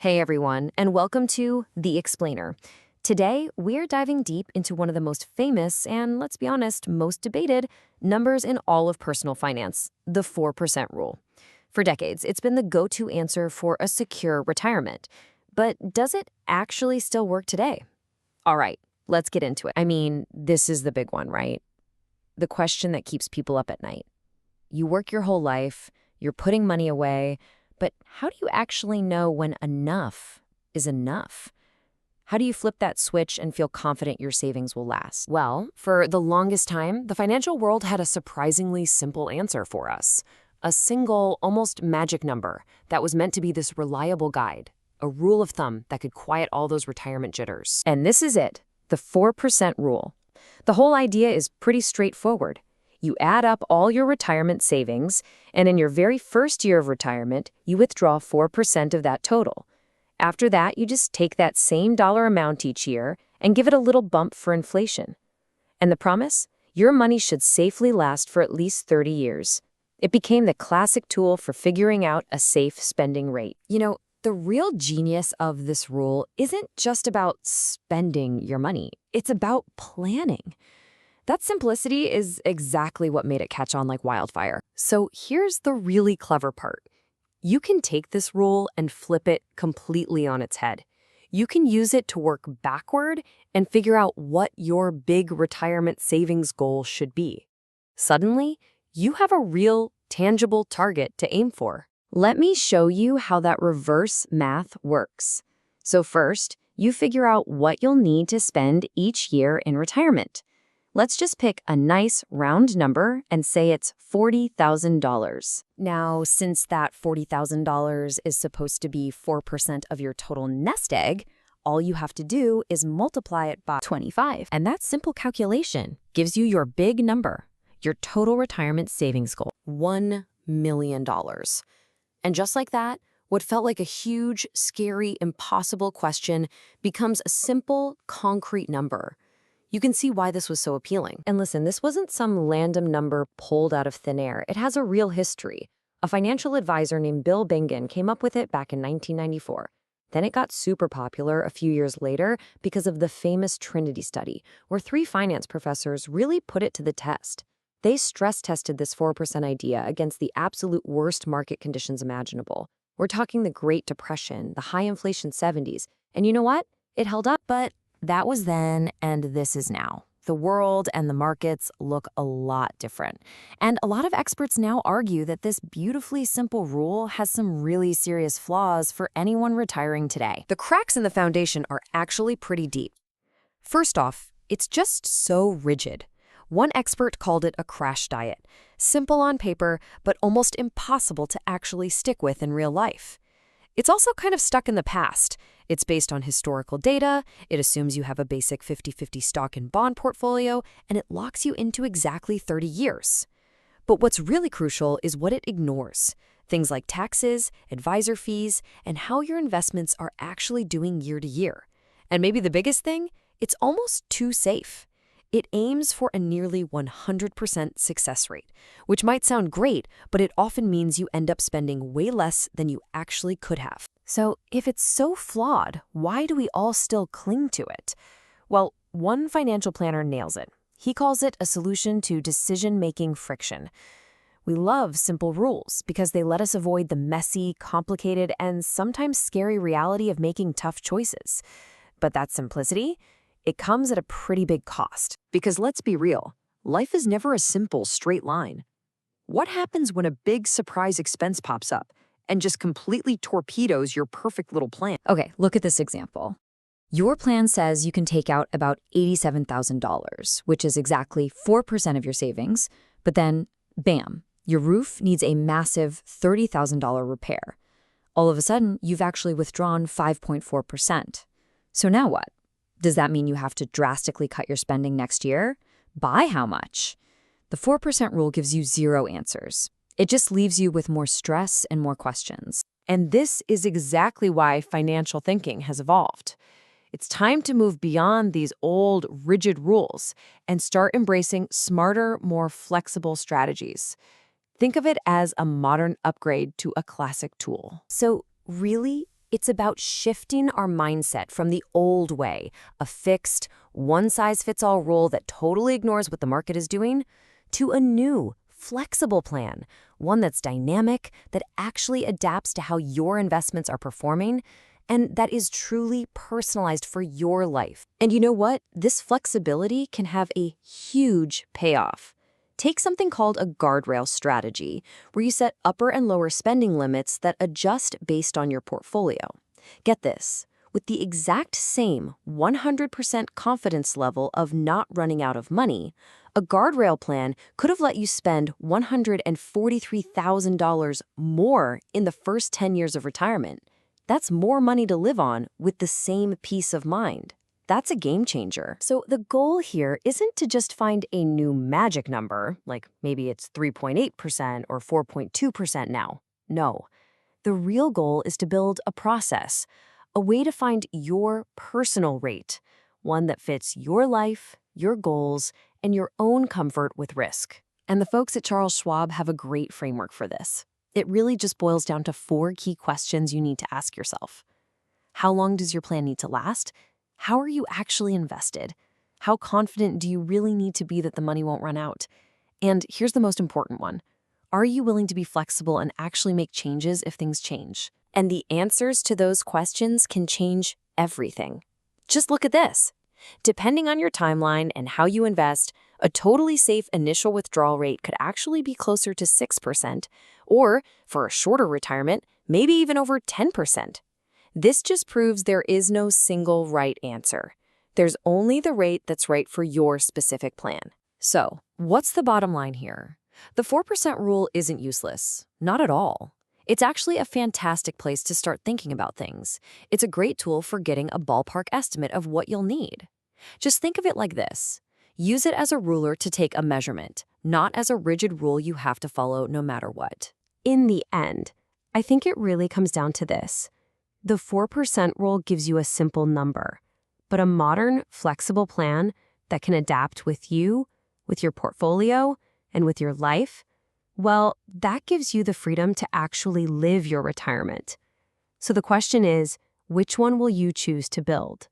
Hey everyone, and welcome to The Explainer. Today, we're diving deep into one of the most famous and, let's be honest, most debated numbers in all of personal finance, the 4% rule. For decades, it's been the go-to answer for a secure retirement. But does it actually still work today? All right, let's get into it. I mean, this is the big one, right? The question that keeps people up at night. You work your whole life, you're putting money away, but how do you actually know when enough is enough? How do you flip that switch and feel confident your savings will last? Well, for the longest time, the financial world had a surprisingly simple answer for us. A single, almost magic number that was meant to be this reliable guide, a rule of thumb that could quiet all those retirement jitters. And this is it, the 4% rule. The whole idea is pretty straightforward. You add up all your retirement savings, and in your very first year of retirement, you withdraw 4% of that total. After that, you just take that same dollar amount each year and give it a little bump for inflation. And the promise? Your money should safely last for at least 30 years. It became the classic tool for figuring out a safe spending rate. You know, the real genius of this rule isn't just about spending your money. It's about planning. That simplicity is exactly what made it catch on like wildfire. So here's the really clever part. You can take this rule and flip it completely on its head. You can use it to work backward and figure out what your big retirement savings goal should be. Suddenly, you have a real, tangible target to aim for. Let me show you how that reverse math works. So first, you figure out what you'll need to spend each year in retirement. Let's just pick a nice round number and say it's $40,000. Now, since that $40,000 is supposed to be 4% of your total nest egg, all you have to do is multiply it by 25. And that simple calculation gives you your big number, your total retirement savings goal, $1 million. And just like that, what felt like a huge, scary, impossible question becomes a simple, concrete number. You can see why this was so appealing. And listen, this wasn't some random number pulled out of thin air. It has a real history. A financial advisor named Bill Bengen came up with it back in 1994. Then it got super popular a few years later because of the famous Trinity Study, where 3 finance professors really put it to the test. They stress-tested this 4% idea against the absolute worst market conditions imaginable. We're talking the Great Depression, the high inflation 70s. And you know what? It held up, but that was then, and this is now. The world and the markets look a lot different. And a lot of experts now argue that this beautifully simple rule has some really serious flaws for anyone retiring today. The cracks in the foundation are actually pretty deep. First off, it's just so rigid. One expert called it a crash diet. Simple on paper, but almost impossible to actually stick with in real life. It's also kind of stuck in the past. It's based on historical data, it assumes you have a basic 50-50 stock and bond portfolio, and it locks you into exactly 30 years. But what's really crucial is what it ignores. Things like taxes, advisor fees, and how your investments are actually doing year to year. And maybe the biggest thing, it's almost too safe. It aims for a nearly 100% success rate, which might sound great, but it often means you end up spending way less than you actually could have. So if it's so flawed, why do we all still cling to it? Well, one financial planner nails it. He calls it a solution to decision-making friction. We love simple rules because they let us avoid the messy, complicated, and sometimes scary reality of making tough choices. But that simplicity, it comes at a pretty big cost. Because let's be real, life is never a simple, straight line. What happens when a big surprise expense pops up and just completely torpedoes your perfect little plan? Okay, look at this example. Your plan says you can take out about $87,000, which is exactly 4% of your savings, but then, bam, your roof needs a massive $30,000 repair. All of a sudden, you've actually withdrawn 5.4%. So now what? Does that mean you have to drastically cut your spending next year? By how much? The 4% rule gives you 0 answers. It just leaves you with more stress and more questions. And this is exactly why financial thinking has evolved. It's time to move beyond these old, rigid rules and start embracing smarter, more flexible strategies. Think of it as a modern upgrade to a classic tool. So really, It's about shifting our mindset from the old way, a fixed, one-size-fits-all rule that totally ignores what the market is doing, to a new, flexible plan, one that's dynamic, that actually adapts to how your investments are performing, and that is truly personalized for your life. And you know what? This flexibility can have a huge payoff. Take something called a guardrail strategy, where you set upper and lower spending limits that adjust based on your portfolio. Get this, with the exact same 100% confidence level of not running out of money, a guardrail plan could have let you spend $143,000 more in the first 10 years of retirement. That's more money to live on with the same peace of mind. That's a game changer. So the goal here isn't to just find a new magic number, like maybe it's 3.8% or 4.2% now. No. The real goal is to build a process, a way to find your personal rate, one that fits your life, your goals, and your own comfort with risk. And the folks at Charles Schwab have a great framework for this. It really just boils down to 4 key questions you need to ask yourself. How long does your plan need to last? How are you actually invested? How confident do you really need to be that the money won't run out? And here's the most important one. Are you willing to be flexible and actually make changes if things change? And the answers to those questions can change everything. Just look at this. Depending on your timeline and how you invest, a totally safe initial withdrawal rate could actually be closer to 6%, or for a shorter retirement, maybe even over 10%. This just proves there is no single right answer. There's only the rate that's right for your specific plan. So, what's the bottom line here? The 4% rule isn't useless. Not at all. It's actually a fantastic place to start thinking about things. It's a great tool for getting a ballpark estimate of what you'll need. Just think of it like this. Use it as a ruler to take a measurement, not as a rigid rule you have to follow no matter what. In the end, I think it really comes down to this. The 4% rule gives you a simple number, but a modern, flexible plan that can adapt with you, with your portfolio, and with your life, well, that gives you the freedom to actually live your retirement. So the question is, which one will you choose to build?